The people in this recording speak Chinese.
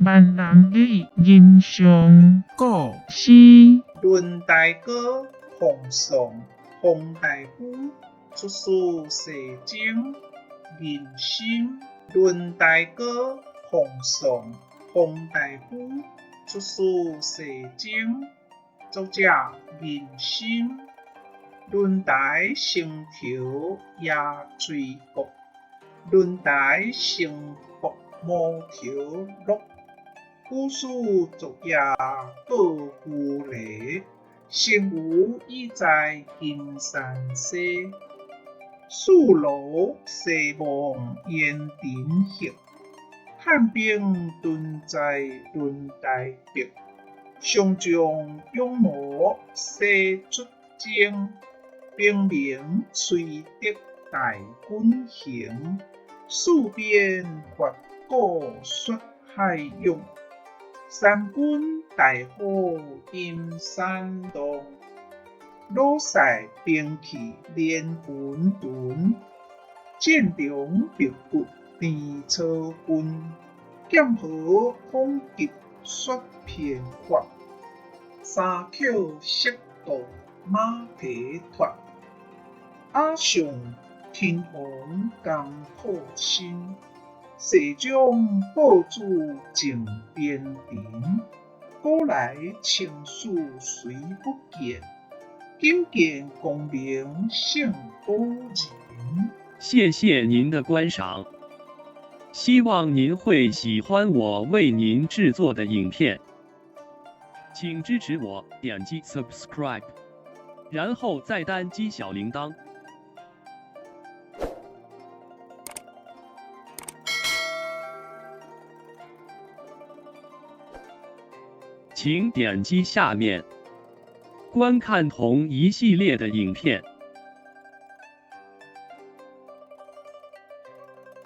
万人的印象。古诗论大哥奉上洪大夫，出师世经人心。论大哥奉上洪大夫，出师世经。作者人心。论台成条也水国，论台成薄无条落。古书作业报胡雷，身无已在金山西。树楼西望烟顶黑，汉兵屯在论台壁。上将勇武西出征，兵名崔德大军行。戍边发鼓xuất海勇，三军大火阴山洞。老塞兵器连滚屯，战中别骨变草根。剑河风急雪片发，三口色道马蹄脱。阿上天皇共破心，世将报主正边庭。古来情史虽不见，今见功名胜古人。谢谢您的观赏，希望您会喜欢我为您制作的影片，请支持我，点击 subscribe， 然后再单击小铃铛。请点击下面观看同一系列的影片。